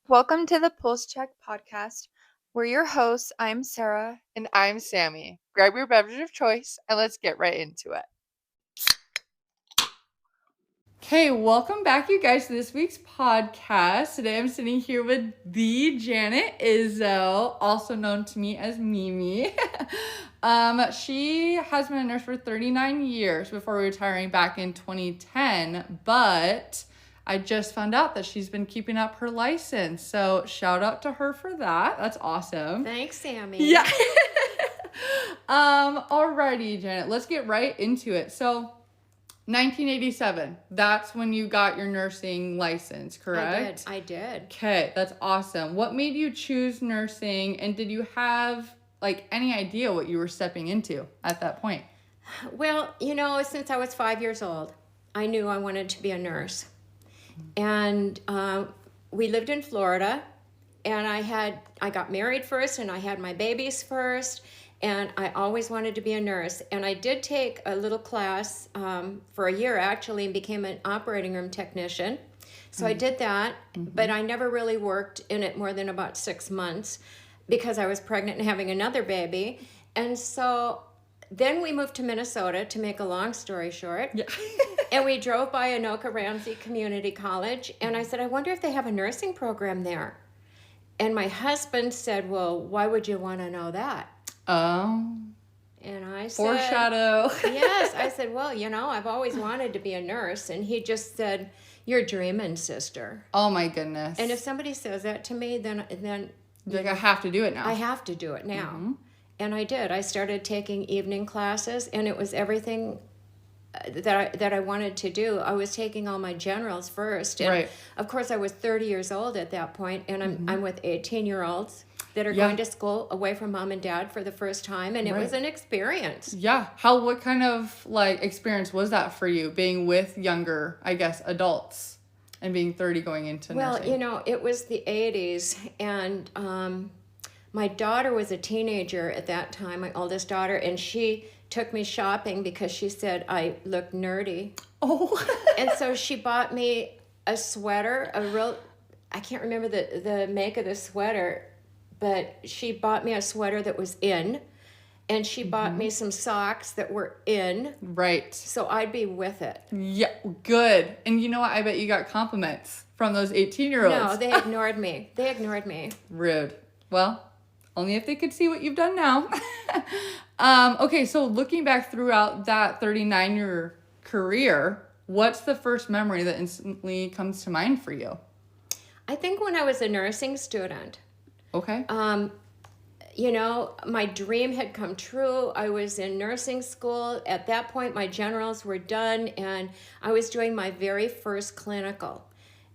Welcome to the Pulse Check podcast. We're your hosts. I'm Sarah. And I'm Sammy. Grab your beverage of choice and let's get right into it. Okay, welcome back, you guys, to this week's podcast. Today I'm sitting here with the Janet Izzo, also known to me as Mimi. She has been a nurse for 39 years before retiring back in 2010, but I just found out that she's been keeping up her license. So shout out to her for that. That's awesome. Thanks, Sammy. Yeah. Alrighty, Janet, let's get right into it. So 1987, that's when you got your nursing license, correct? I did. Okay, that's awesome. What made you choose nursing, and did you have any idea what you were stepping into at that point? Well, since I was 5 years old, I knew I wanted to be a nurse. And we lived in Florida, and I got married first, and I had my babies first, and I always wanted to be a nurse. And I did take a little class for a year, actually, and became an operating room technician. So I did that, but I never really worked in it more than about 6 months because I was pregnant and having another baby. And so then we moved to Minnesota, to make a long story short. Yeah. And we drove by Anoka Ramsey Community College, and I said, I wonder if they have a nursing program there. And my husband said, well, why would you want to know that? Oh. And I said, Foreshadow. Yes. I said, well, I've always wanted to be a nurse. And he just said, you're dreaming, sister. Oh my goodness. And if somebody says that to me, then I have to do it now. I have to do it now. And I did. I started taking evening classes, and it was everything that I wanted to do. I was taking all my generals first. And right. Of course, I was 30 years old at that point, and I'm with 18-year-olds that are going to school away from mom and dad for the first time, and it was an experience. Yeah. What kind of experience was that for you, being with younger, I guess, adults and being 30 going into nursing? Well, it was the 80s, and my daughter was a teenager at that time, my oldest daughter, and she took me shopping because she said I looked nerdy. Oh. And so she bought me a sweater, I can't remember the make of the sweater, but she bought me a sweater that was in, and she bought me some socks that were in. Right. So I'd be with it. Yeah, good. And you know what? I bet you got compliments from those 18-year-olds. No, they ignored me. Rude. Well, only if they could see what you've done now. Okay, so looking back throughout that 39-year career, what's the first memory that instantly comes to mind for you? I think when I was a nursing student. Okay. My dream had come true. I was in nursing school. At that point, my generals were done, and I was doing my very first clinical.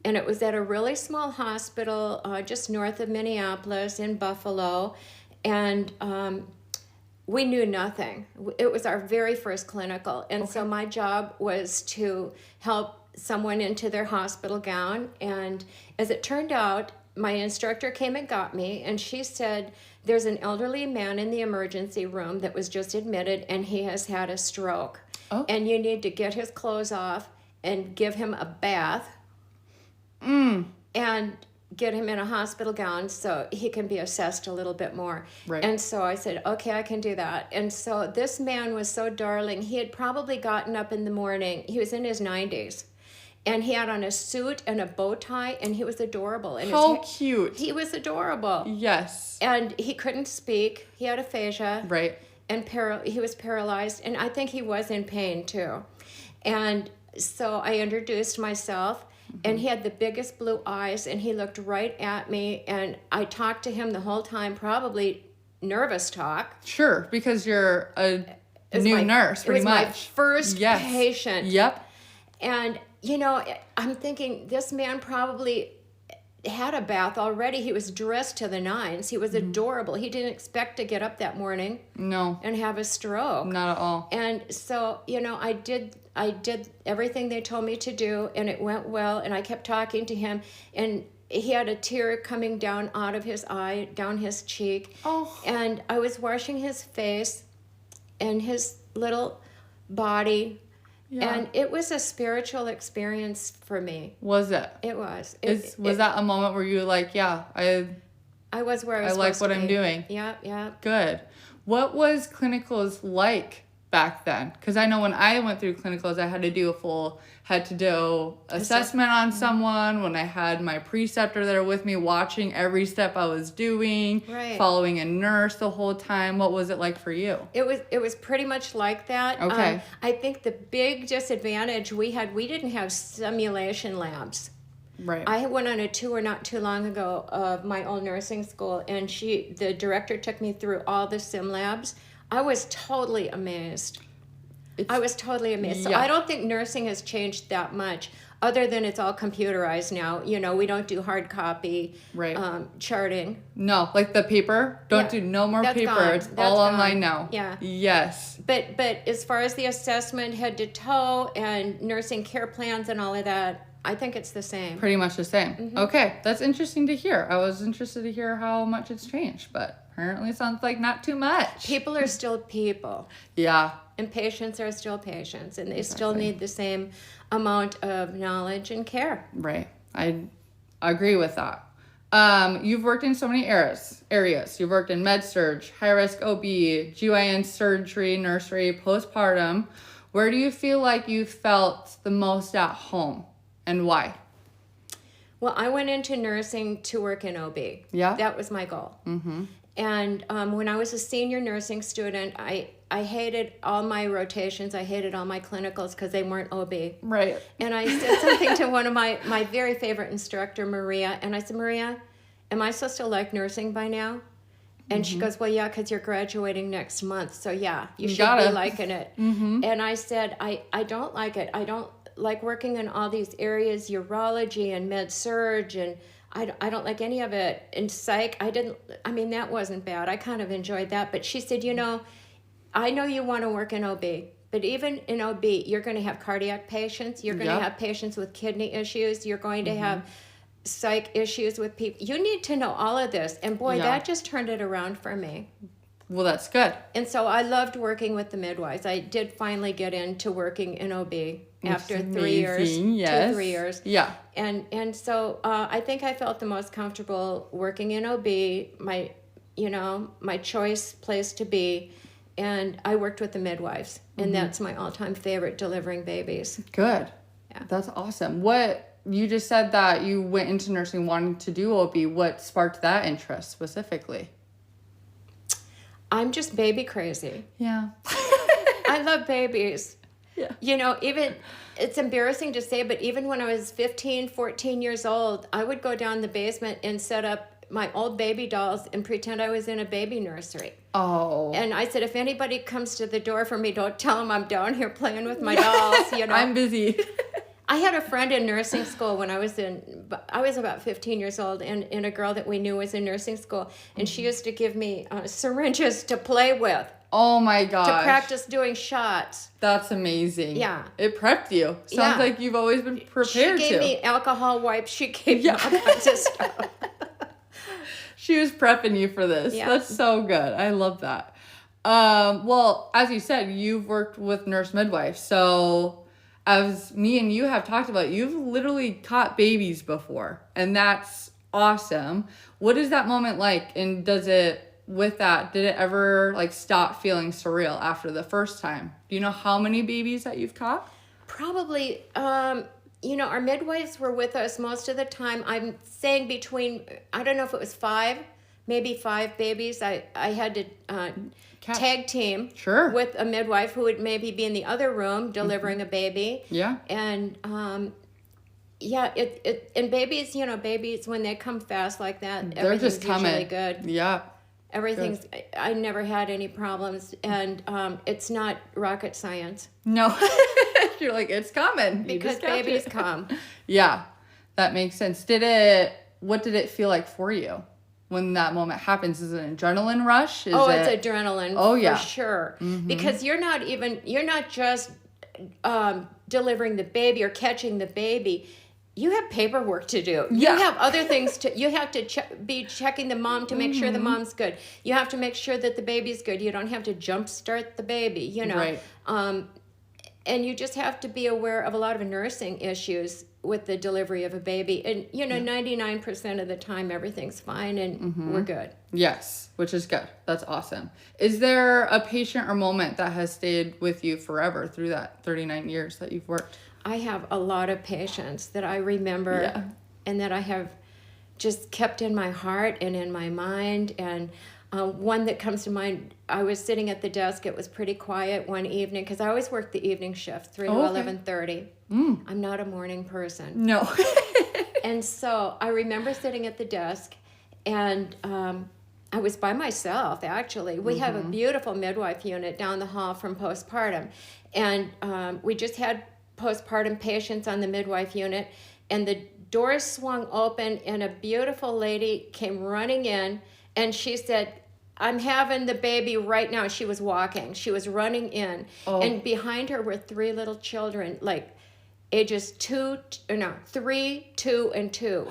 And it was at a really small hospital just north of Minneapolis in Buffalo. And we knew nothing. It was our very first clinical. And so my job was to help someone into their hospital gown. And as it turned out, my instructor came and got me, and she said, there's an elderly man in the emergency room that was just admitted, and he has had a stroke. Oh. And you need to get his clothes off and give him a bath. And get him in a hospital gown so he can be assessed a little bit more. Right. And so I said, okay, I can do that. And so this man was so darling. He had probably gotten up in the morning. He was in his 90s. And he had on a suit and a bow tie, and he was adorable. And how cute. He was adorable. Yes. And he couldn't speak. He had aphasia. Right. And he was paralyzed. And I think he was in pain, too. And so I introduced myself. And he had the biggest blue eyes, and he looked right at me, and I talked to him the whole time, probably nervous talk. Sure, because you're a new nurse, pretty much. It was my first patient. Yep. And, I'm thinking this man probably had a bath already. He was dressed to the nines. He was adorable. He didn't expect to get up that morning. No. And have a stroke. Not at all. And so, I did everything they told me to do, and it went well, and I kept talking to him, and he had a tear coming down out of his eye, down his cheek. Oh. And I was washing his face and his little body, Yeah. And it was a spiritual experience for me. Was it? It was. Was that a moment where you were like, yeah, I was where I was I like supposed what to I'm be. doing? Yeah. Good. What was clinicals like back then? Because I know when I went through clinicals, I had to do a full head-to-toe assessment on someone. When I had my preceptor there with me, watching every step I was doing, Right. following a nurse the whole time. What was it like for you? It was pretty much like that. Okay. I think the big disadvantage we didn't have simulation labs. Right. I went on a tour not too long ago of my old nursing school, and the director took me through all the sim labs. I was totally amazed. So Yeah. I don't think nursing has changed that much, other than it's all computerized now. We don't do hard copy Right. charting. No, like the paper. Don't do no more That's paper. gone. It's That's all gone. online now. Yeah. Yes. But as far as the assessment, head to toe, and nursing care plans and all of that, I think it's the same. Pretty much the same. Okay, that's interesting to hear. I was interested to hear how much it's changed, but apparently it sounds like not too much. People are still people, Yeah. and patients are still patients, and they still Exactly. need the same amount of knowledge and care. Right. I agree with that. You've worked in so many areas. You've worked in med surg, high risk OB, GYN surgery, nursery, postpartum. Where do you feel like you felt the most at home, and why? Well, I went into nursing to work in OB. Yeah. That was my goal. Mm-hmm. And when I was a senior nursing student, I hated all my rotations. I hated all my clinicals because they weren't OB. Right. And I said something to one of my very favorite instructor, Maria. And I said, Maria, am I supposed to like nursing by now? And she goes, well, yeah, because you're graduating next month. So, yeah, you should be liking it. Mm-hmm. And I said, I don't like it. I don't like working in all these areas, urology and med surg, and I don't like any of it. And psych, that wasn't bad. I kind of enjoyed that. But she said, I know you want to work in OB, but even in OB, you're going to have cardiac patients. You're going to have patients with kidney issues. You're going to have psych issues with people. You need to know all of this. And boy, that just turned it around for me. Well, that's good. And so I loved working with the midwives. I did finally get into working in OB after 3 years, yes. 2 3 years. Yeah. And so I think I felt the most comfortable working in OB, my choice place to be. And I worked with the midwives, and that's my all-time favorite, delivering babies. Good. Yeah. That's awesome. You just said that you went into nursing wanting to do OB. What sparked that interest specifically? I'm just baby crazy. Yeah. I love babies. Yeah. Even, it's embarrassing to say, but even when I was 15, 14 years old, I would go down the basement and set up my old baby dolls and pretend I was in a baby nursery. Oh. And I said, if anybody comes to the door for me, don't tell them I'm down here playing with my dolls, I'm busy. I had a friend in nursing school when I was about 15 years old, and a girl that we knew was in nursing school, and she used to give me syringes to play with, Oh my gosh. to practice doing shots. That's amazing. Yeah. It prepped you. Sounds like you've always been prepared She gave me alcohol wipes. She gave me all kinds of stuff. She was prepping you for this. Yeah. That's so good. I love that. Well, as you said, you've worked with nurse midwives. So as me and you have talked about, you've literally caught babies before, and that's awesome. What is that moment like? And did it ever stop feeling surreal after the first time? Do you know how many babies that you've caught? Probably, our midwives were with us most of the time. I'm saying between, I don't know if it was maybe five babies. I had to tag team with a midwife who would maybe be in the other room delivering a baby. Yeah. And and babies, babies, when they come fast like that, They're everything's just coming. usually good. Yeah. Everything's, I never had any problems, and it's not rocket science. No. You're like, it's coming. Because babies come. Yeah, that makes sense. What did it feel like for you when that moment happens? Is it an adrenaline rush? It's adrenaline. Oh, yeah. For sure. Mm-hmm. Because you're not just delivering the baby or catching the baby. You have paperwork to do. Yeah. You have other things you have to be checking the mom to make sure the mom's good. You have to make sure that the baby's good. You don't have to jumpstart the baby, Right. and you just have to be aware of a lot of nursing issues with the delivery of a baby. And, 99% of the time, everything's fine and we're good. Yes, which is good. That's awesome. Is there a patient or moment that has stayed with you forever through that 39 years that you've worked? I have a lot of patients that I remember and that I have just kept in my heart and in my mind. And one that comes to mind, I was sitting at the desk. It was pretty quiet one evening because I always work the evening shift, 3 to 11:30. I'm not a morning person. No. And so I remember sitting at the desk, and I was by myself, actually. We have a beautiful midwife unit down the hall from postpartum. And we just had postpartum patients on the midwife unit, and the doors swung open, and a beautiful lady came running in, and she said, "I'm having the baby right now." She was walking. She was running in. And behind her were 3 little children, like ages 3, 2, and 2.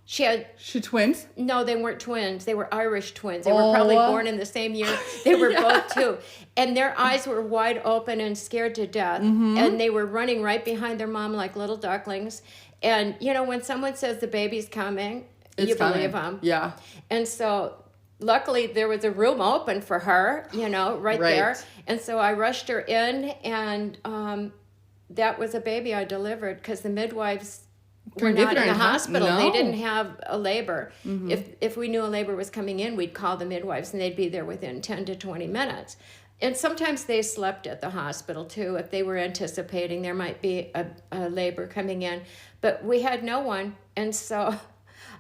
She twins? No, they weren't twins. They were Irish twins. They were probably born in the same year. They were both 2. And their eyes were wide open and scared to death. And they were running right behind their mom like little ducklings. And, when someone says the baby's coming, you believe them. Yeah. And so luckily there was a room open for her, right there. And so I rushed her in, and that was a baby I delivered because the midwives were not in the hospital. No. They didn't have a labor. If we knew a labor was coming in, we'd call the midwives, and they'd be there within 10 to 20 minutes. And sometimes they slept at the hospital too if they were anticipating there might be a labor coming in. But we had no one. And so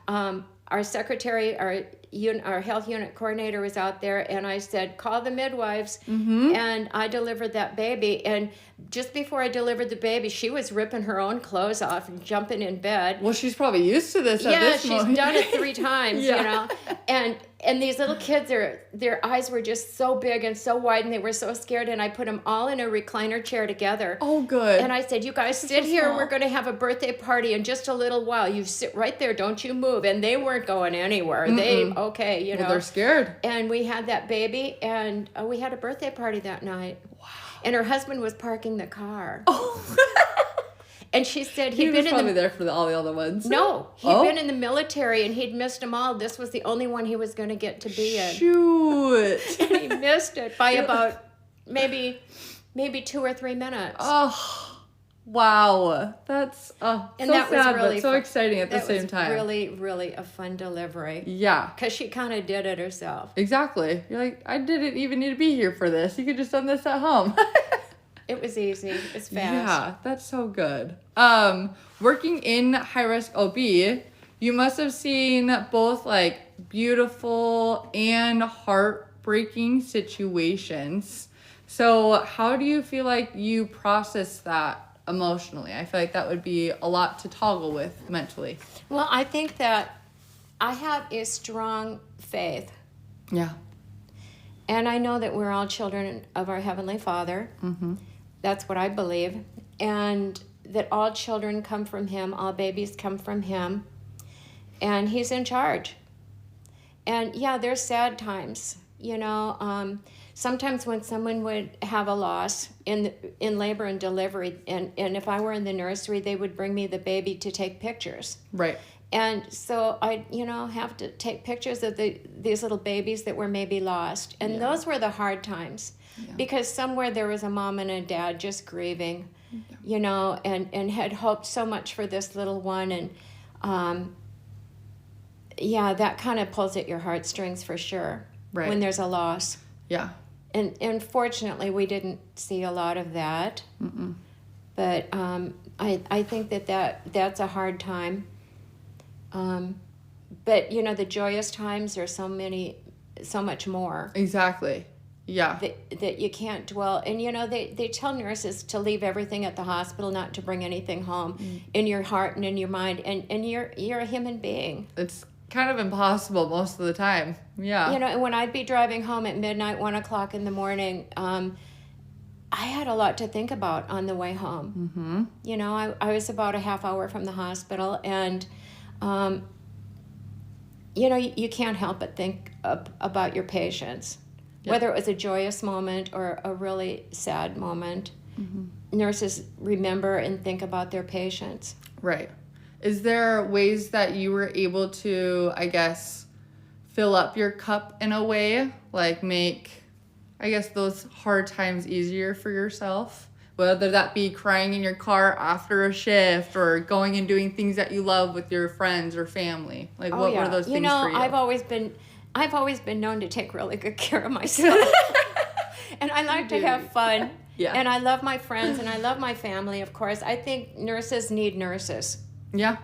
our secretary, our health unit coordinator was out there, and I said, "Call the midwives." And I delivered that baby. And just before I delivered the baby, she was ripping her own clothes off and jumping in bed. Well, she's probably used to this at this moment. She's done it 3 times, And these little kids, their eyes were just so big and so wide, and they were so scared, and I put them all in a recliner chair together. Oh, good. And I said, "You guys sit here. Small. We're going to have a birthday party in just a little while. You sit right there. Don't you move." And they weren't going anywhere. Well, they're scared. And we had that baby, and we had a birthday party that night. Wow. And her husband was parking the car. Oh. And she said he was probably there for all the other ones. No, he'd been in the military, and he'd missed them all. This was the only one he was going to get to be in. Shoot. And he missed it by about maybe 2 or 3 minutes. Oh, wow. That's so that sad, was really but so exciting at the same time. Really, really a fun delivery. Yeah. Because she kind of did it herself. Exactly. You're like, I didn't even need to be here for this. You could just done this at home. It was easy. It's fast. Yeah, that's so good. Working in high-risk OB, you must have seen both like beautiful and heartbreaking situations. So how do you feel like you process that emotionally? I feel like that would be a lot to toggle with mentally. Well, I think that I have a strong faith. Yeah. And I know that we're all children of our Heavenly Father. That's what I believe. And that all children come from Him, all babies come from Him. And He's in charge. And yeah, there's sad times. Sometimes when someone would have a loss in labor and delivery, and if I were in the nursery, they would bring me the baby to take pictures. Right. And so I, have to take pictures of these little babies that were maybe lost. And those were the hard times. Yeah. Because somewhere there was a mom and a dad just grieving, and had hoped so much for this little one. And that kind of pulls at your heartstrings for sure. Right. When there's a loss. Yeah. And fortunately, we didn't see a lot of that. But I think that's a hard time. But the joyous times are so much more. Exactly. Yeah. That you can't dwell. And they tell nurses to leave everything at the hospital, not to bring anything home in your heart and in your mind. And you're a human being. It's kind of impossible most of the time. Yeah. And when I'd be driving home at midnight, 1 o'clock in the morning, I had a lot to think about on the way home. I was about a half hour from the hospital, and you can't help but think about your patients, whether it was a joyous moment or a really sad moment. nurses remember and think about their patients. Right. Is there ways that you were able to, I guess, fill up your cup in a way, like make, I guess, those hard times easier for yourself? Whether that be crying in your car after a shift or going and doing things that you love with your friends or family. Like, what were those things for you? I've always been known to take really good care of myself. And I like to have fun. Yeah. And I love my friends and I love my family, of course. I think nurses need nurses. Yeah.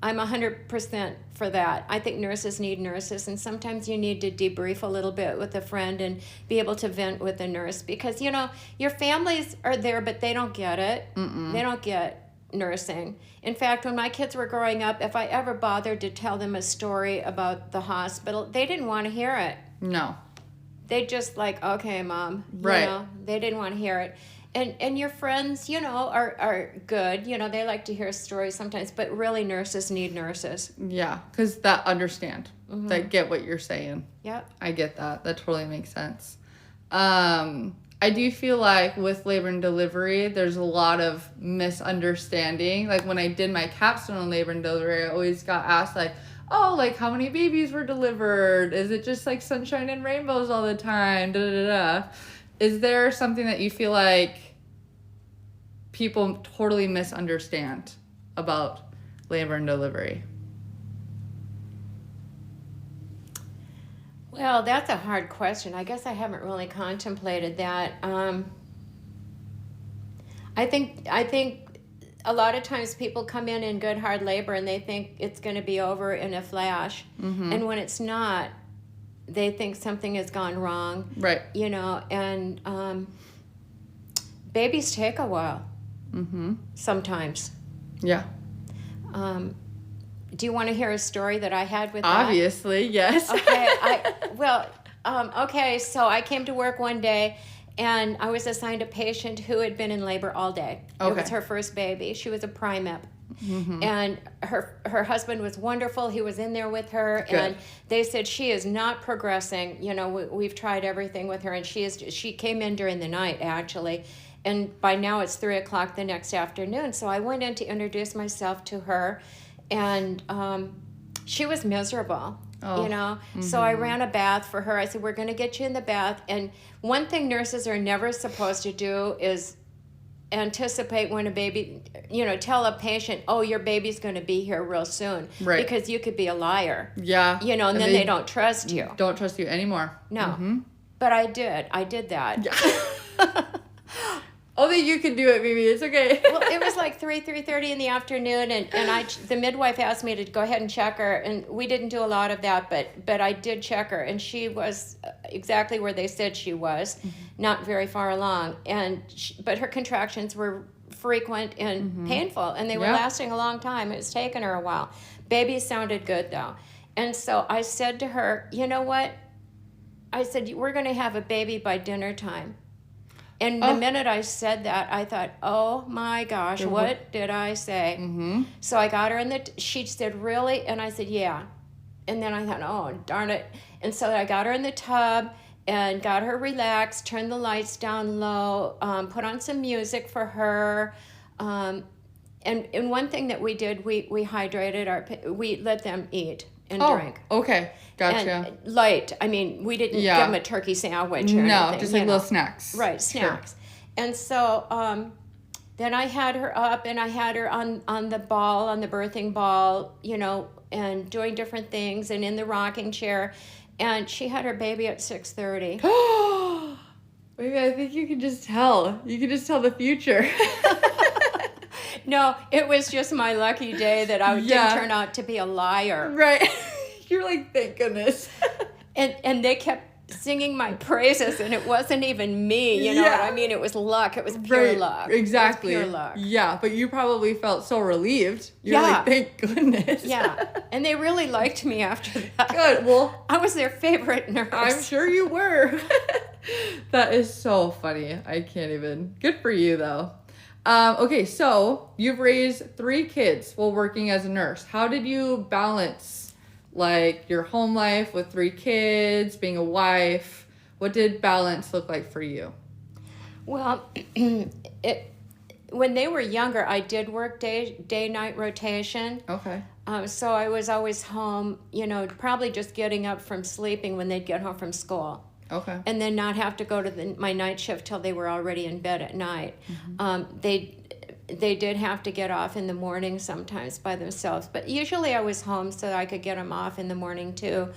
I'm 100% for that. I think nurses need nurses, and sometimes you need to debrief a little bit with a friend and be able to vent with a nurse, because, your families are there, but they don't get it. They don't get nursing. In fact, when my kids were growing up, if I ever bothered to tell them a story about the hospital, they didn't want to hear it. No. They just like, okay, Mom. Right. They didn't want to hear it. And your friends, are good. They like to hear stories sometimes, but really nurses need nurses. Yeah, because that understand, that get what you're saying. Yep. I get that. That totally makes sense. I do feel like with labor and delivery, there's a lot of misunderstanding. Like when I did my capstone on labor and delivery, I always got asked like, oh, like how many babies were delivered? Is it just like sunshine and rainbows all the time? Da da da. Is there something that you feel like people totally misunderstand about labor and delivery? Well, that's a hard question. I guess I haven't really contemplated that. I think a lot of times people come in good hard labor and they think it's going to be over in a flash. And when it's not, they think something has gone wrong. Right. And babies take a while. Sometimes. Yeah. Do you want to hear a story that I had with that? Obviously, yes. Okay, so I came to work one day and I was assigned a patient who had been in labor all day. Okay. It was her first baby. She was a primip. And her husband was wonderful. He was in there with her. Good. And they said she is not progressing. We've tried everything with her, and she came in during the night, actually. And by now it's 3:00 the next afternoon. So I went in to introduce myself to her, and she was miserable. So I ran a bath for her. I said, we're going to get you in the bath. And one thing nurses are never supposed to do is anticipate when a baby, tell a patient, oh, your baby's going to be here real soon. Right. Because you could be a liar. Yeah. And then they don't trust you. Don't trust you anymore. No. But I did that. Yeah. Only you can do it, Mimi. It's okay. Well, it was like 3:30 in the afternoon, and the midwife asked me to go ahead and check her, and we didn't do a lot of that, but I did check her, and she was exactly where they said she was, not very far along, but her contractions were frequent and painful, and they were lasting a long time. It was taking her a while. Baby sounded good though, and so I said to her, you know what? I said, we're going to have a baby by dinner time. And the minute I said that, I thought, oh my gosh, what did I say? So I got her she said, really? And I said, yeah. And then I thought, oh, darn it. And so I got her in the tub and got her relaxed, turned the lights down low, put on some music for her. And one thing that we did, we hydrated we let them eat and drink. Okay. Gotcha. And light. I mean, we didn't give them a turkey sandwich or anything. No, just like little snacks. Right, snacks. Sure. And so then I had her up, and I had her on the birthing ball, and doing different things, and in the rocking chair. And she had her baby at 6:30. Maybe I think you can just tell. You can just tell the future. No, it was just my lucky day that I didn't turn out to be a liar. Right. You're like, thank goodness. And they kept singing my praises, and it wasn't even me, you know what I mean? It was luck. It was pure luck. Exactly. It was pure luck. Yeah, but you probably felt so relieved. You're like, thank goodness. Yeah, and they really liked me after that. Good, well. I was their favorite nurse. I'm sure you were. That is so funny. I can't even. Good for you, though. Okay, so you've raised 3 kids while working as a nurse. How did you balance, like, your home life with 3 kids, being a wife? What did balance look like for you? Well, when they were younger, I did work day-night rotation. Okay. So I was always home, probably just getting up from sleeping when they'd get home from school. Okay. And then not have to go to my night shift till they were already in bed at night. They did have to get off in the morning sometimes by themselves, but usually I was home so that I could get them off in the morning too.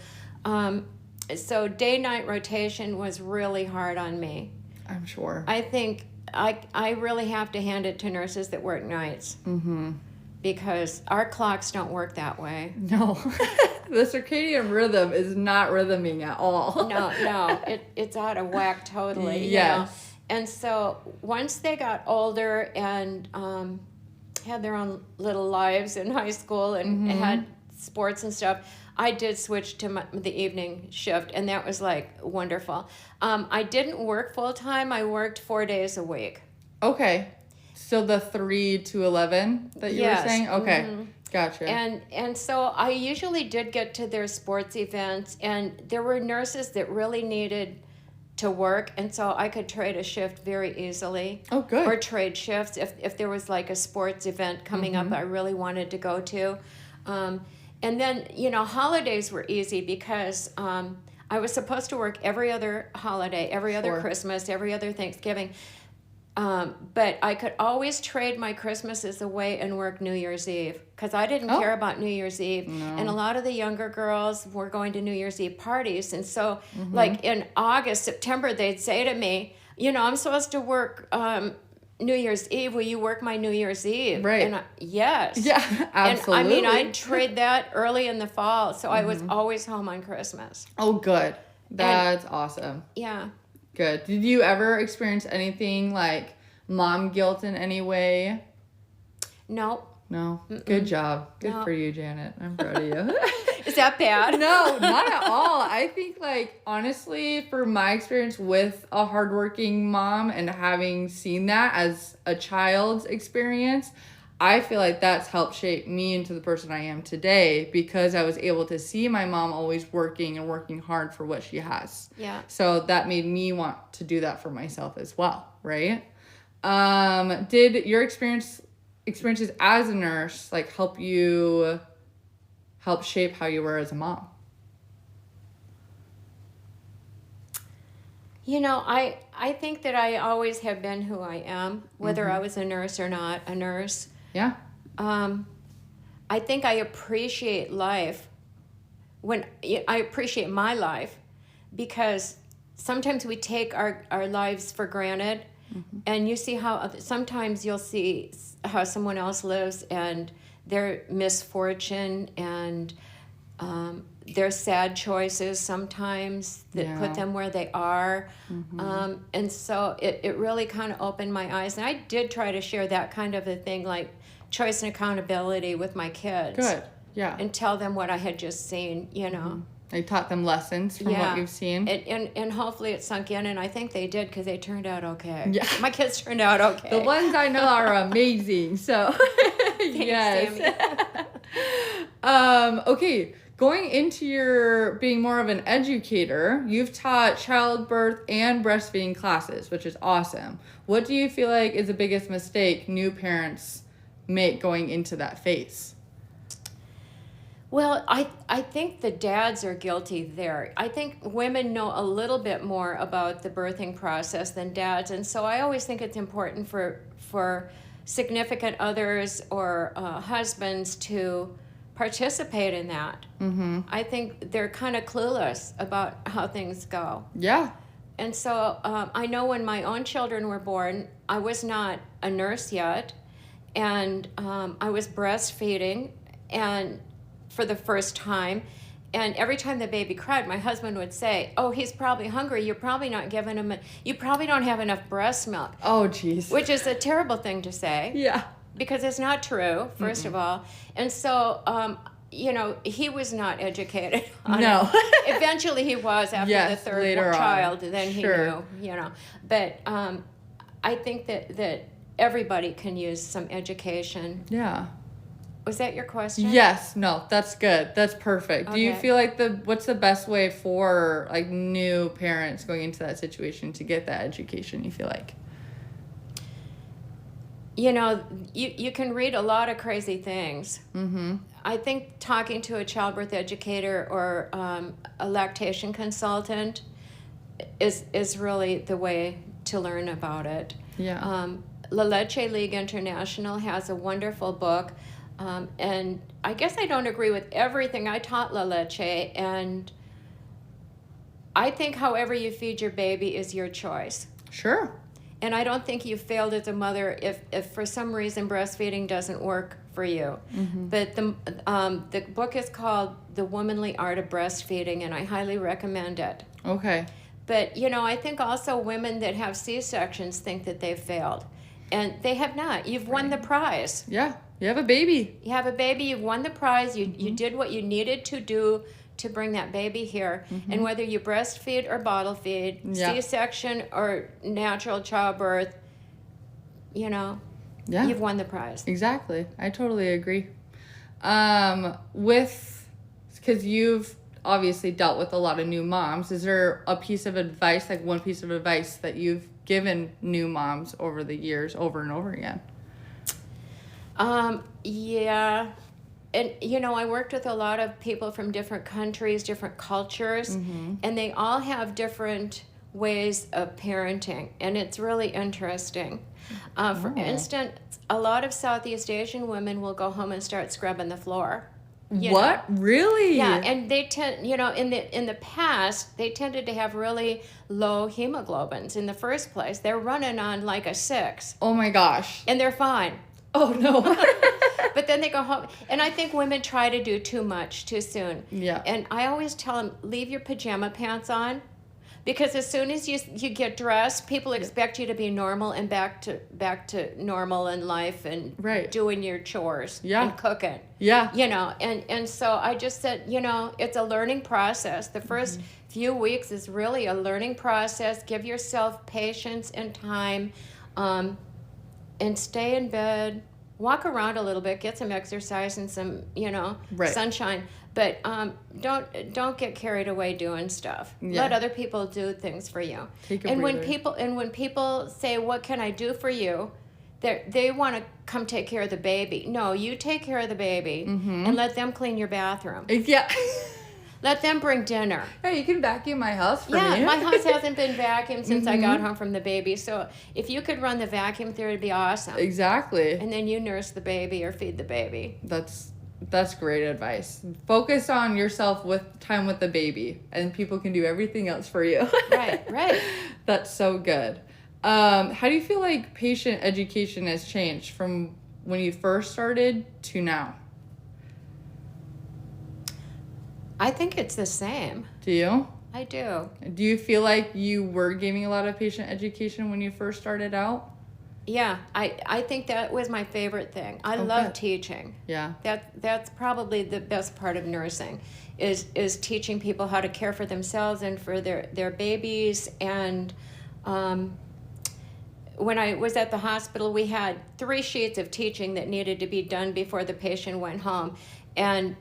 So day-night rotation was really hard on me. I'm sure. I think I really have to hand it to nurses that work nights. Mm-hmm. Because our clocks don't work that way. No. The circadian rhythm is not rhythming at all. No. It's out of whack totally. Yes. And so once they got older and had their own little lives in high school and had sports and stuff, I did switch to the evening shift, and that was like wonderful. I didn't work full time. I worked 4 days a week. Okay. So the 3 to 11 that you were saying? Okay. Mm-hmm. Gotcha. And so I usually did get to their sports events, and there were nurses that really needed to work, and so I could trade a shift very easily. Oh, good. Or trade shifts if there was like a sports event coming up I really wanted to go to. And then, holidays were easy because I was supposed to work every other holiday, every other Christmas, every other Thanksgiving. But I could always trade my Christmases away and work New Year's Eve because I didn't care about New Year's Eve. No. And a lot of the younger girls were going to New Year's Eve parties. And so, like in August, September, they'd say to me, I'm supposed to work New Year's Eve. Will you work my New Year's Eve? Right. And yes. Yeah, absolutely. And I'd trade that early in the fall. So I was always home on Christmas. Oh, good. That's awesome. Yeah. Good. Did you ever experience anything like mom guilt in any way? No. No? Good job. Good for you, Janet. I'm proud of you. Is that bad? No, not at all. I think, honestly, for my experience with a hardworking mom and having seen that as a child's experience, I feel like that's helped shape me into the person I am today because I was able to see my mom always working and working hard for what she has. Yeah. So that made me want to do that for myself as well, right? Did your experiences as a nurse help shape how you were as a mom? I think that I always have been who I am, whether I was a nurse or not a nurse. Yeah. I think I appreciate life I appreciate my life because sometimes we take our lives for granted and you see how sometimes you'll see how someone else lives and their misfortune and their sad choices sometimes that put them where they are. And so it really kind of opened my eyes. And I did try to share that kind of a thing, like choice and accountability with my kids. Good, yeah. And tell them what I had just seen, I taught them lessons from what you've seen. And hopefully it sunk in, and I think they did because they turned out okay. Yeah. My kids turned out okay. The ones I know are amazing, so yes. Sammy. Okay, going into your being more of an educator, you've taught childbirth and breastfeeding classes, which is awesome. What do you feel like is the biggest mistake new parents make going into that phase? Well, I think the dads are guilty there. I think women know a little bit more about the birthing process than dads, and so I always think it's important for significant others or husbands to participate in that. I think they're kind of clueless about how things go. Yeah. And so I know when my own children were born, I was not a nurse yet, and I was breastfeeding and for the first time, and every time the baby cried, my husband would say, "Oh, he's probably hungry. You're probably not giving him you probably don't have enough breast milk." Oh, geez. Which is a terrible thing to say. Yeah. Because it's not true, first of all. And so, he was not educated on No. it. Eventually he was after the third later child, on. then Sure. he knew, But I think that everybody can use some education. Yeah. Was that your question? Yes. No, that's good. That's perfect. Do you Okay. feel like what's the best way for new parents going into that situation to get that education, you feel like? You know, you can read a lot of crazy things. Mm-hmm. I think talking to a childbirth educator or a lactation consultant is really the way to learn about it. Yeah. La Leche League International has a wonderful book, and I guess I don't agree with everything. I taught La Leche, and I think however you feed your baby is your choice. Sure. And I don't think you failed as a mother if for some reason breastfeeding doesn't work for you. Mm-hmm. But the book is called The Womanly Art of Breastfeeding, and I highly recommend it. Okay. But, you know, I think also women that have C-sections think that they've failed. And they have not. You've won the prize. Yeah. You have a baby. You have a baby, you've won the prize, you did what you needed to do to bring that baby here. And whether you breastfeed or bottle feed, Yeah. C-section or natural childbirth, you know, Yeah. you've won the prize. Exactly. I totally agree. Because you've obviously dealt with a lot of new moms, is there a piece of advice, like one piece of advice that you've given new moms over the years over and over again? Yeah. And, you know, I worked with a lot of people from different countries, different cultures, and they all have different ways of parenting, and it's really interesting. For instance, a lot of Southeast Asian women will go home and start scrubbing the floor. You What? know? Really? Yeah, and they tend, you know, in the past, they tended to have really low hemoglobins in the first place. They're running on like a 6, Oh my gosh. and they're fine. Oh no. But then they go home, and I think women try to do too much too soon. Yeah. And I always tell them, leave your pajama pants on, because as soon as you get dressed, people expect you to be normal and back to normal in life and Right. doing your chores Yeah. and cooking. Yeah. You know, and so I just said, you know, it's a learning process. The first few weeks is really a learning process. Give yourself patience and time, and stay in bed. Walk around a little bit, get some exercise and some, you know, Right. sunshine. But don't get carried away doing stuff. Yeah. Let other people do things for you. Take a And when breather. people say, "What can I do for you?" they want to come take care of the baby. No, you take care of the baby and let them clean your bathroom. Yeah. Let them bring dinner. Hey, you can vacuum my house for Yeah, me. my house hasn't been vacuumed since I got home from the baby. So if you could run the vacuum through, it'd be awesome. Exactly. And then you nurse the baby or feed the baby. That's great advice. Focus on yourself with time with the baby, and people can do everything else for you. Right. That's so good. How do you feel like patient education has changed from when you first started to now? I think it's the same. Do you? I do. Do you feel like you were giving a lot of patient education when you first started out? Yeah, I think that was my favorite thing. I Oh, love good. teaching. Yeah. That's probably the best part of nursing, is teaching people how to care for themselves and for their babies. And when I was at the hospital, we had 3 sheets of teaching that needed to be done before the patient went home. And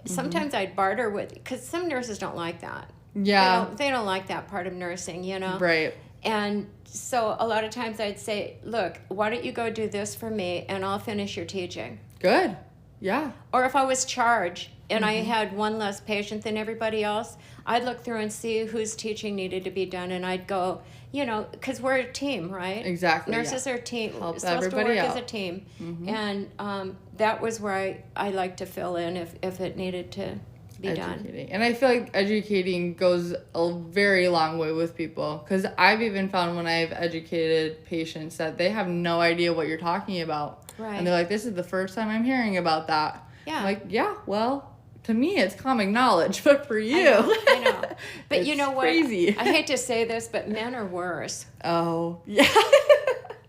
sometimes I'd barter with, because some nurses don't like that. Yeah. They don't like that part of nursing, you know? Right. And so a lot of times I'd say, look, why don't you go do this for me and I'll finish your teaching. Good. Yeah. Or if I was charged and I had one less patient than everybody else, I'd look through and see whose teaching needed to be done, and I'd go, you know, because we're a team, right? Exactly. Nurses are a team. Help Supposed everybody to work out. as a team. And that was where I like to fill in if it needed to be done. Educating. And I feel like educating goes a very long way with people, because I've even found when I've educated patients that they have no idea what you're talking about. Right. And they're like, this is the first time I'm hearing about that. Yeah. I'm like, yeah, well, to me it's common knowledge, but for you. I know. But you it's know what? crazy. I hate to say this, but men are worse. Oh, yeah.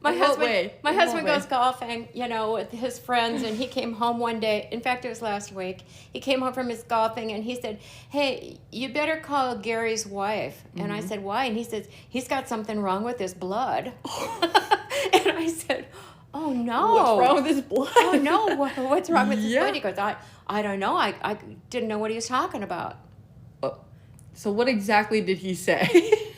My In what husband, way? my In what husband way? goes golfing, you know, with his friends, and he came home one day. In fact, it was last week. He came home from his golfing, and he said, "Hey, you better call Gary's wife." And I said, "Why?" And he says, "He's got something wrong with his blood." And I said, "Oh no, What's wrong with his blood? Oh no, what's wrong with his Yeah. blood?" He goes, "I don't know. I didn't know what he was talking about." So what exactly did he say?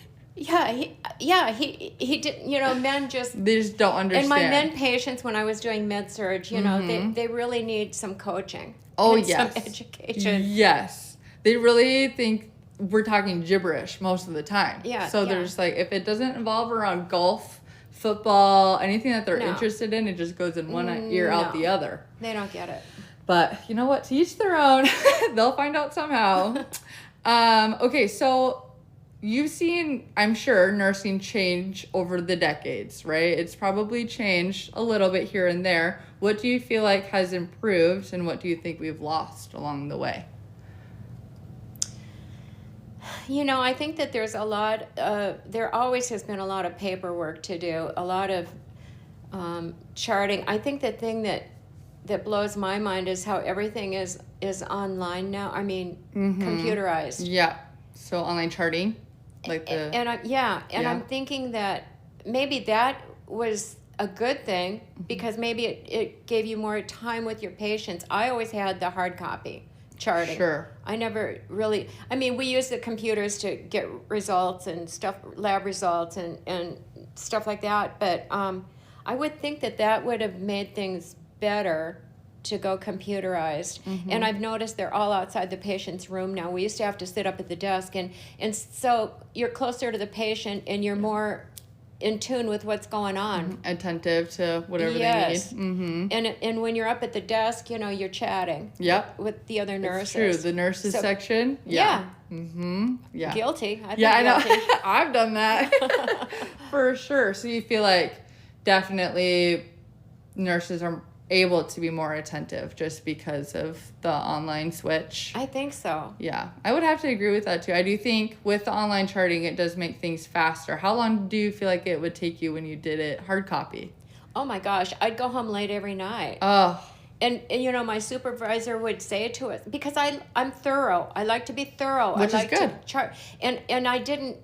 he did, men just, They just don't and understand. my men patients, when I was doing med surg, they really need some coaching. Oh, and yes. some education. Yes. They really think we're talking gibberish most of the time. Yeah, So yeah. there's like, if it doesn't involve around golf, football, anything that they're No. interested in, it just goes in one ear out No. the other. They don't get it. But you know what? To each their own. They'll find out somehow. Okay, so you've seen, I'm sure, nursing change over the decades, right? It's probably changed a little bit here and there. What do you feel like has improved, and what do you think we've lost along the way? I think that there's a lot, there always has been a lot of paperwork to do, a lot of charting. I think the thing that blows my mind is how everything is online now. I mean, computerized. Yeah. So online charting, like the I'm thinking that maybe that was a good thing because maybe it gave you more time with your patients. I always had the hard copy charting. Sure. I never really, we use the computers to get results and stuff, lab results and stuff like that, but I would think that would have made things better to go computerized. And I've noticed they're all outside the patient's room now. We used to have to sit up at the desk, and so you're closer to the patient and you're more in tune with what's going on. Attentive to whatever Yes. they need. And when you're up at the desk, you're chatting. Yep. With the other nurses. It's true. The nurses section. Yeah. Yeah. Guilty. I Yeah, I know. guilty. I've done that. For sure. So you feel like definitely nurses are able to be more attentive just because of the online switch. I think so. Yeah, I would have to agree with that too. I do think with the online charting, it does make things faster. How long do you feel like it would take you when you did it hard copy? Oh my gosh, I'd go home late every night. Oh. And my supervisor would say it to us because I'm thorough. I like to be thorough. Which I like is good. to chart. And I didn't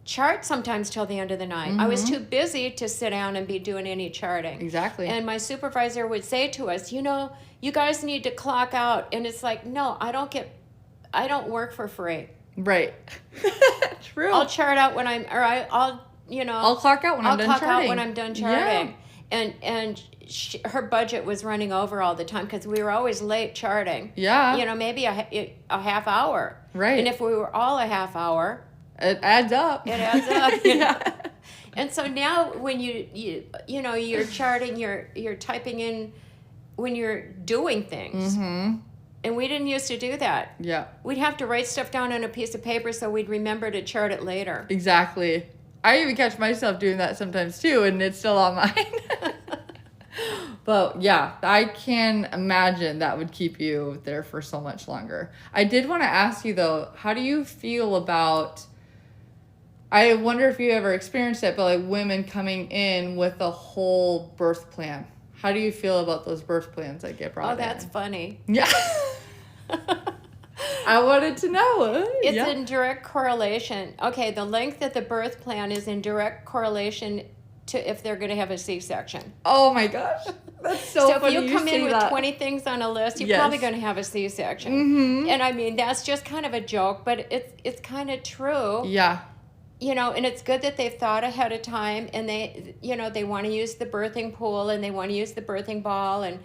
chart sometimes till the end of the night. I was too busy to sit down and be doing any charting. Exactly. And my supervisor would say to us, you guys need to clock out. And it's like, no, I don't work for free. Right. True. I'll chart out when I'll clock out when I'm done clock charting. out when I'm done charting. And her budget was running over all the time because we were always late charting. Yeah. Maybe a half hour. Right. And if we were all a half hour, it adds up. it adds up. Yeah. And so now when you're charting, you're typing in when you're doing things. And we didn't used to do that. Yeah. We'd have to write stuff down on a piece of paper so we'd remember to chart it later. Exactly. I even catch myself doing that sometimes too, and it's still on mine. But yeah, I can imagine that would keep you there for so much longer. I did want to ask you though, how do you feel about, I wonder if you ever experienced it, but like women coming in with a whole birth plan. How do you feel about those birth plans that get brought in? Oh, that's funny. Yeah. I wanted to know. It's Yeah. in direct correlation. Okay, the length of the birth plan is in direct correlation to if they're going to have a C-section. Oh my gosh. That's so funny. if you come in say with that. 20 things on a list, you're Yes. probably going to have a C-section. And that's just kind of a joke, but it's kind of true. Yeah. And it's good that they've thought ahead of time, and they want to use the birthing pool, and they want to use the birthing ball, and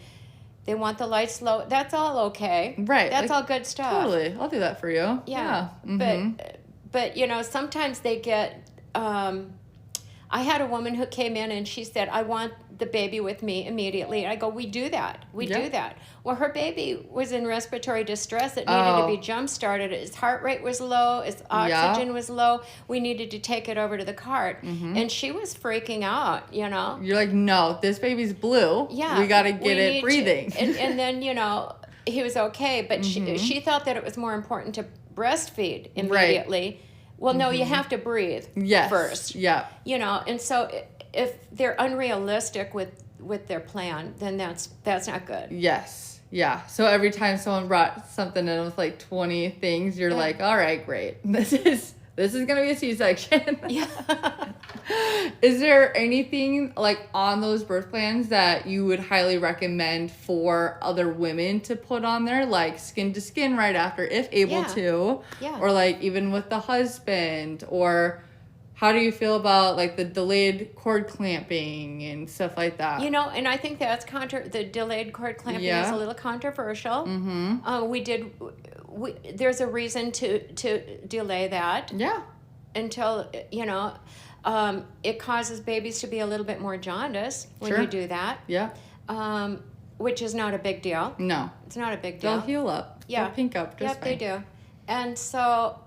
they want the lights low. That's all okay. Right. That's all good stuff. Totally. I'll do that for you. Yeah. But sometimes they get, I had a woman who came in and she said, I want the baby with me immediately. And I go, we do that. We do that. Well, her baby was in respiratory distress. It needed to be jump-started. His heart rate was low. His oxygen was low. We needed to take it over to the cart. And she was freaking out, You're like, no, this baby's blue. Yeah. We got to get it breathing. And then, he was okay. But she thought that it was more important to breastfeed immediately. Well, no, you have to breathe first. Yeah. And so if they're unrealistic with their plan, then that's not good. Yes. Yeah. So every time someone brought something in with like 20 things, you're like, all right, great. This is going to be a C-section. Yeah. Is there anything like on those birth plans that you would highly recommend for other women to put on there, like skin to skin right after, if able to? Yeah. Or like even with the husband, or How do you feel about like the delayed cord clamping and stuff like that? You know, and I think that's the delayed cord clamping is a little controversial. There's a reason to delay that Yeah. until, it causes babies to be a little bit more jaundiced when Sure. you do that. Yeah. Which is not a big deal. No. It's not a big deal. They'll heal up. Yeah. They'll pink up just Yep, fine. they do. And so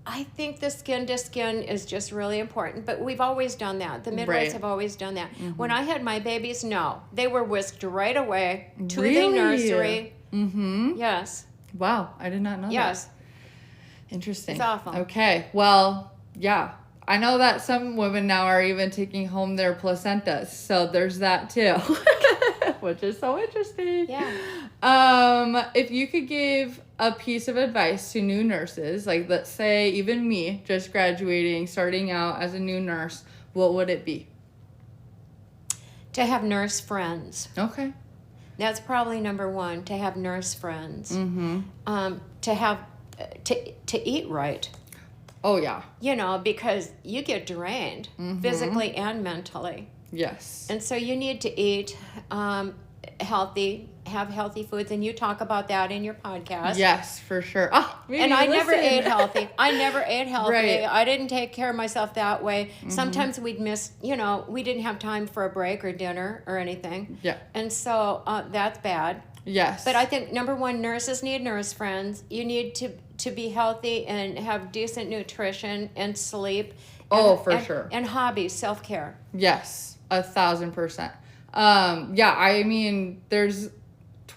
I think the skin to skin is just really important. But we've always done that. The midwives Right. have always done that. When I had my babies, no. They were whisked right away to Really? the nursery. Mm-hmm. Yes. Wow. I did not know Yes. that. Interesting. It's awful. Okay. Well, yeah. I know that some women now are even taking home their placentas. So there's that too. Which is so interesting. Yeah. If you could give a piece of advice to new nurses, like let's say even me, just graduating, starting out as a new nurse, what would it be? To have nurse friends. Okay. That's probably number one, to have nurse friends. Mm-hmm. To eat right. Oh, yeah. Because you get drained physically and mentally. Yes. And so you need to eat healthy, have healthy foods, and you talk about that in your podcast. Yes, for sure. Oh, And I never ate healthy. I never ate healthy. Right. I didn't take care of myself that way. Sometimes we'd miss, we didn't have time for a break or dinner or anything. Yeah. And so that's bad. Yes. But I think, number one, nurses need nurse friends. You need to be healthy and have decent nutrition and sleep. Oh, for sure. And hobbies, self-care. Yes, 1,000%. Yeah, I mean, there's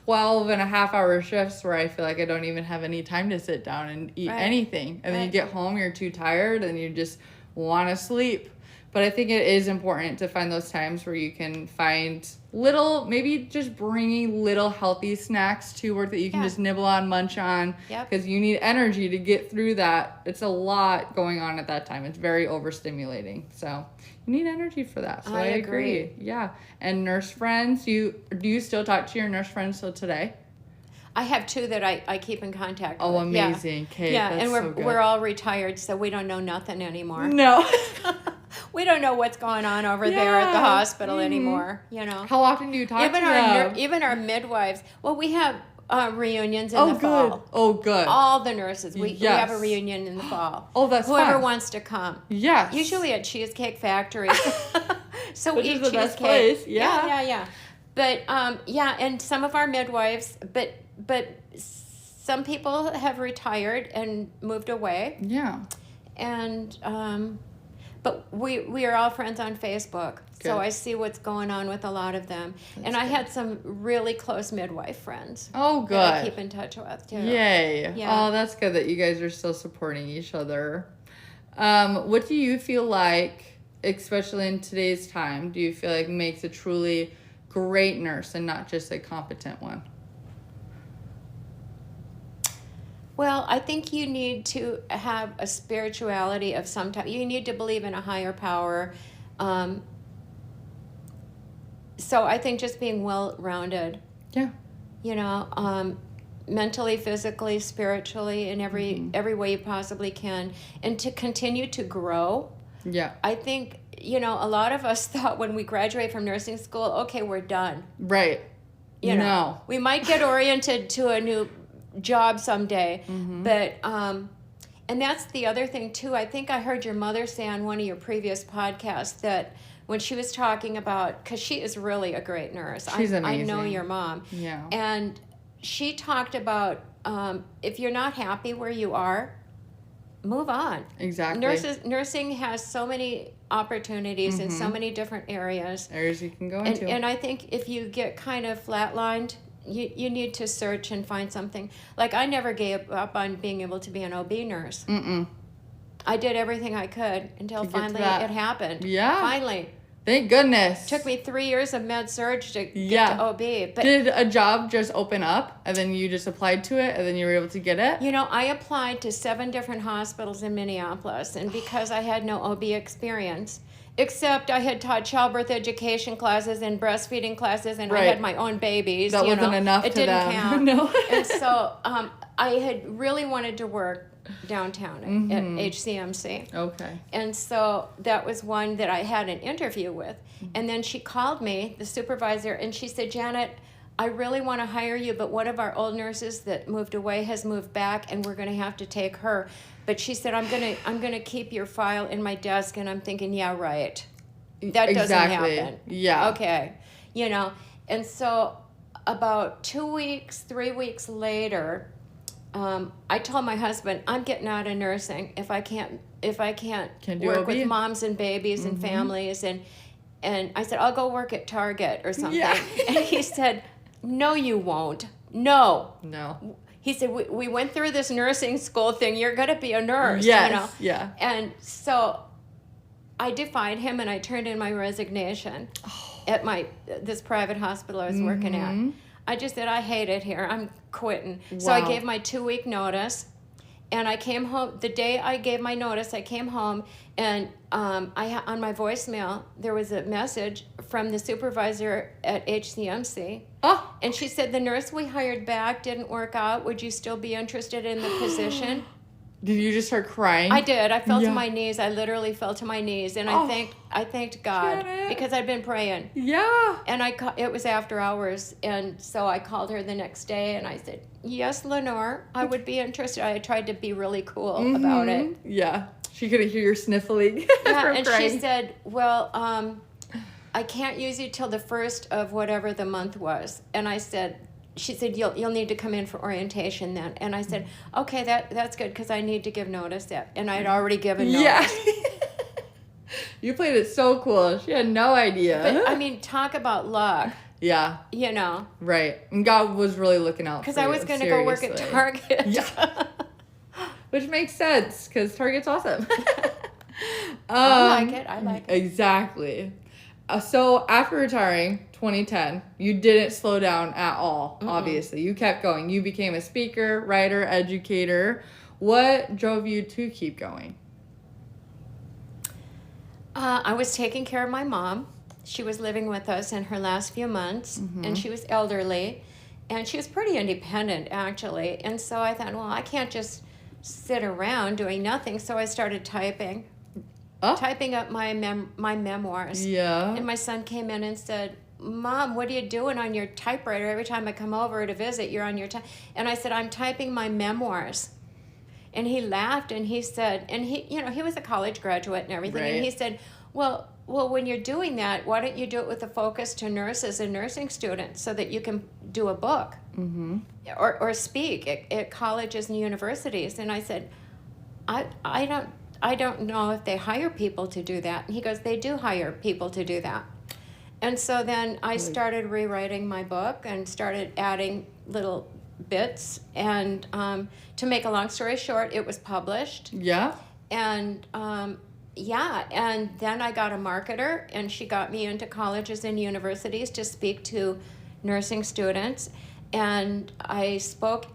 12.5-hour shifts where I feel like I don't even have any time to sit down and eat anything. And then you get home, you're too tired, and you just want to sleep. But I think it is important to find those times where you can find maybe just bringing little healthy snacks to work that you can just nibble on, munch on. Yep. Because you need energy to get through that. It's a lot going on at that time. It's very overstimulating. So you need energy for that. So I agree. Yeah. And nurse friends, do you still talk to your nurse friends till today? I have two that I keep in contact with. Oh, amazing. Okay, Yeah, that's and so good. we're all retired, so we don't know nothing anymore. No. We don't know what's going on over there at the hospital anymore, How often do you talk to them? Even our midwives. Well, we have reunions in the good. fall. Oh, good. All the nurses. We have a Yes. reunion in the fall. Oh, that's Whoever fun. wants to come. Yes. Usually at Cheesecake Factory. So Which we eat is the cheesecake. best place. Yeah. Yeah. But and some of our midwives, but some people have retired and moved away. Yeah. And but we are all friends on Facebook. Good. So I see what's going on with a lot of them. And I had some really close midwife friends. Oh, good. That I keep in touch with too. Yay. Yeah. Oh, that's good that you guys are still supporting each other. What do you feel like, especially in today's time, do you feel like makes a truly great nurse and not just a competent one? Well, I think you need to have a spirituality of some type. You need to believe in a higher power. So I think just being well-rounded. Yeah. Mentally, physically, spiritually, in every way you possibly can, and to continue to grow. Yeah. I think a lot of us thought when we graduate from nursing school, okay, we're done. Right. No. We might get oriented to a new job someday, but and that's the other thing too. I think I heard your mother say on one of your previous podcasts that when she was talking about, because she is really a great nurse. She's I amazing. know your mom. Yeah. And she talked about if you're not happy where you are, move on. Exactly. Nursing has so many opportunities in so many different areas. Areas you can go into. And I think if you get kind of flatlined, you need to search and find something. Like I never gave up on being able to be an OB nurse. I did everything I could until finally it happened. Yeah. Finally. Thank goodness. It took me 3 years of med surg to get to OB. But did a job just open up and then you just applied to it and then you were able to get it? I applied to 7 different hospitals in Minneapolis, and because I had no OB experience, except I had taught childbirth education classes and breastfeeding classes, and I had my own babies. That wasn't enough it to didn't them. count. No. And so I had really wanted to work downtown at HCMC. Okay. And so that was one that I had an interview with. And then she called me, the supervisor, and she said, Janet, I really want to hire you, but one of our old nurses that moved away has moved back, and we're going to have to take her. But she said, I'm gonna keep your file in my desk. And I'm thinking, yeah, right. That doesn't happen. Yeah. Okay. You know, and so about 3 weeks later, I told my husband, I'm getting out of nursing if I can't do work OB? with moms and babies and families. And I said, I'll go work at Target or something. Yeah. And he said, no, you won't. No. He said, we went through this nursing school thing. You're going to be a nurse. Yes. You know? Yeah. And so I defied him and I turned in my resignation at this private hospital I was working at. I just said, I hate it here. I'm quitting. So I gave my 2-week notice. And I came home, the day I gave my notice, I came home and on my voicemail, there was a message from the supervisor at HCMC. Oh. And she said, the nurse we hired back didn't work out. Would you still be interested in the position? Did you just start crying? I did. I fell to my knees. I literally fell to my knees. And I thanked God Janet. because I'd been praying. Yeah. And it was after hours. And so I called her the next day and I said, yes, Lenore, I would be interested. I tried to be really cool about it. Yeah. She couldn't hear your sniffling. Yeah, from and crying. she said, well, I can't use you till the 1st of whatever the month was. And she said, you'll need to come in for orientation then. And I said, okay, that's good because I need to give notice. And I'd already given notice. Yeah. You played it so cool. She had no idea. But, I mean, talk about luck. Yeah. You know. Right. And God was really looking out for you. Because I was going to go work at Target. Yeah. Which makes sense because Target's awesome. I like it. Exactly. So after retiring, 2010, you didn't slow down at all, obviously. You kept going. You became a speaker, writer, educator. What drove you to keep going? I was taking care of my mom. She was living with us in her last few months, and she was elderly, and she was pretty independent, actually. And so I thought, well, I can't just sit around doing nothing. So I started typing up my memoirs. Yeah. And my son came in and said, Mom, what are you doing on your typewriter? Every time I come over to visit, you're on your And I said, I'm typing my memoirs. And he laughed and he said, and he was a college graduate and everything. Right. And he said, well, when you're doing that, why don't you do it with a focus to nurses and nursing students so that you can do a book or speak at colleges and universities? And I said, I don't know if they hire people to do that. And he goes, they do hire people to do that. And so then I started rewriting my book and started adding little bits. And to make a long story short, it was published. Yeah. And and then I got a marketer, and she got me into colleges and universities to speak to nursing students. And I spoke.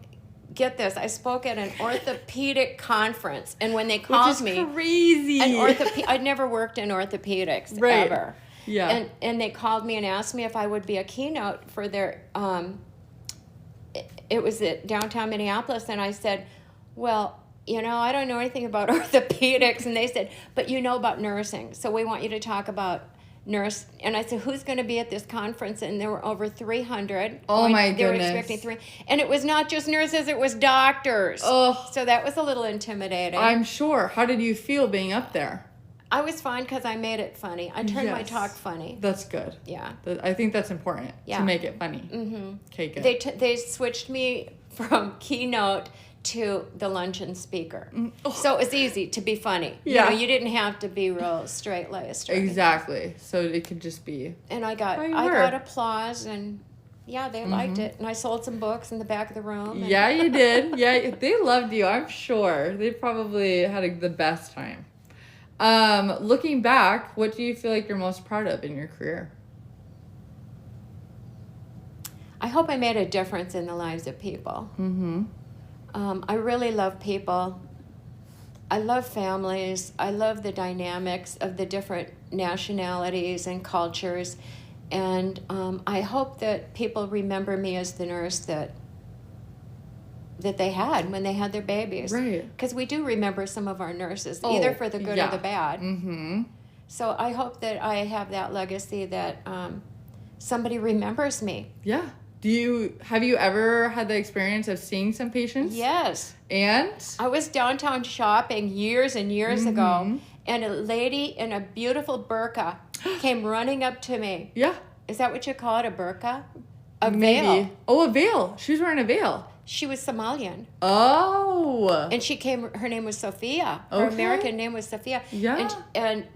Get this, I spoke at an orthopedic conference, and when they called me, crazy. I'd never worked in orthopedics ever. Yeah. And they called me and asked me if I would be a keynote for their it was at downtown Minneapolis, and I said, well, I don't know anything about orthopedics. And they said, but you know about nursing, so we want you to talk about nurse. And I said, who's going to be at this conference? And there were over 300. Oh my They were goodness. expecting 3. And it was not just nurses, it was doctors. Oh. So that was a little intimidating. I'm sure. How did you feel being up there? I was fine because I made it funny. I turned my Yes. talk funny. That's good. Yeah. I think that's important Yeah. to make it funny. Mm-hmm. Okay, good. They switched me from keynote to the luncheon speaker. Oh. So it was easy to be funny. Yeah. You didn't have to be real straight-laced. or anything. Exactly. So it could just be. And I got applause, and they liked it. And I sold some books in the back of the room. And Yeah, you did. Yeah, they loved you, I'm sure. They probably had the best time. Looking back, what do you feel like you're most proud of in your career? I hope I made a difference in the lives of people. Mm-hmm. I really love people. I love families. I love the dynamics of the different nationalities and cultures. And I hope that people remember me as the nurse that they had when they had their babies. Right. Because we do remember some of our nurses, either for the good or the bad. Mm-hmm. So I hope that I have that legacy that somebody remembers me. Yeah. Have you ever had the experience of seeing some patients? Yes. And? I was downtown shopping years and years ago, and a lady in a beautiful burqa came running up to me. Yeah. Is that what you call it, a burqa? A Maybe. veil. Oh, a veil. She was wearing a veil. She was Somalian. Oh. And her name was Sophia. Her Okay. American name was Sophia. Yeah.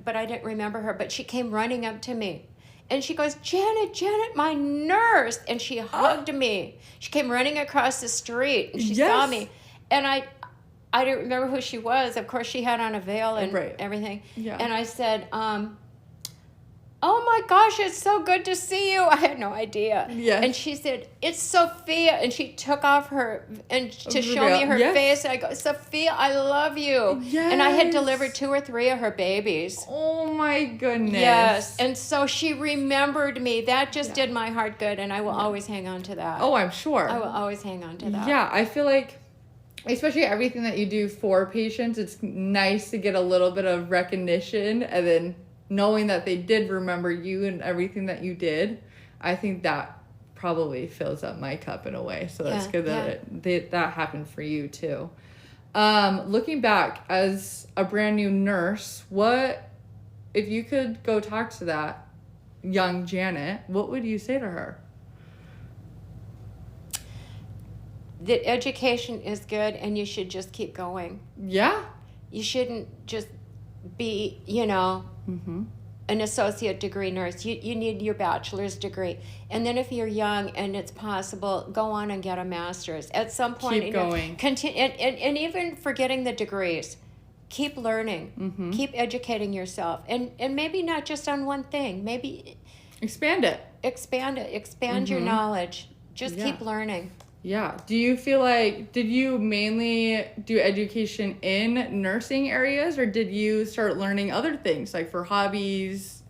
But I didn't remember her, but she came running up to me. And she goes, Janet, my nurse. And she hugged me. She came running across the street and she saw me. And I didn't remember who she was. Of course, she had on a veil and everything. Yeah. And I said, oh my gosh, it's so good to see you. I had no idea. Yes. And she said, it's Sophia. And she took off to show me her face. And I go, Sophia, I love you. Yes. And I had delivered 2 or 3 of her babies. Oh my goodness. Yes. And so she remembered me. That just did my heart good. And I will always hang on to that. Oh, I'm sure. I will always hang on to that. Yeah, I feel like, especially everything that you do for patients, it's nice to get a little bit of recognition, and then knowing that they did remember you and everything that you did, I think that probably fills up my cup in a way. So that's good that that happened for you too. Looking back as a brand new nurse, what if you could go talk to that young Janet, what would you say to her? That education is good and you should just keep going. Yeah. You shouldn't just be, an associate degree nurse. You need your bachelor's degree. And then if you're young and it's possible, go on and get a master's. At some point, Keep going. Continue, and even forgetting the degrees, keep learning. Keep educating yourself. And maybe not just on one thing. Maybe expand it. Expand your knowledge. Just keep learning. Yeah. Do you feel like, did you mainly do education in nursing areas, or did you start learning other things, like for hobbies,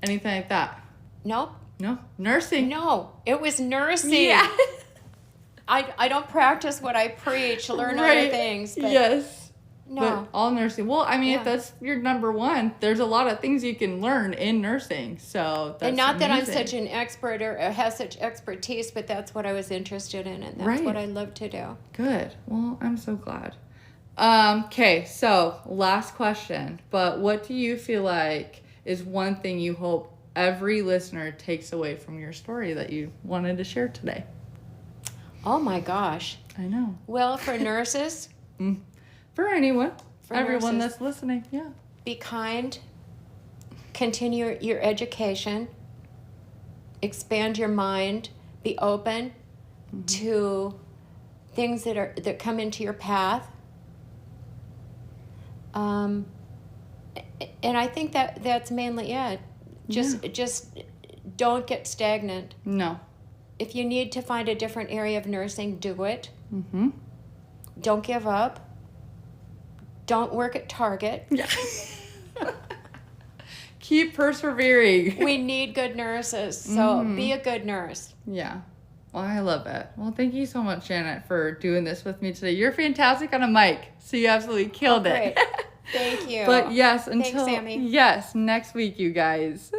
anything like that? Nope. No? Nursing? No. It was nursing. Yeah. I don't practice what I preach, learn other things. But yes. No. But all nursing. Well, I mean, if that's your number one, there's a lot of things you can learn in nursing. So that's and not amazing. that I'm such an expert or have such expertise, but that's what I was interested in, and that's what I love to do. Good. Well, I'm so glad. Okay, so last question. But what do you feel like is one thing you hope every listener takes away from your story that you wanted to share today? Oh my gosh. I know. Well, for nurses, for anyone, for everyone nurses, that's listening, yeah. be kind, continue your education, expand your mind, be open to things that come into your path. And I think that's mainly it. Just don't get stagnant. No. If you need to find a different area of nursing, do it. Mm-hmm. Don't give up. Don't work at Target. Yeah. Keep persevering. We need good nurses, so be a good nurse. Yeah. Well, I love it. Well, thank you so much, Janet, for doing this with me today. You're fantastic on a mic, so you absolutely killed it. Thank you. But yes, until Thanks, Sammy. yes, next week, you guys.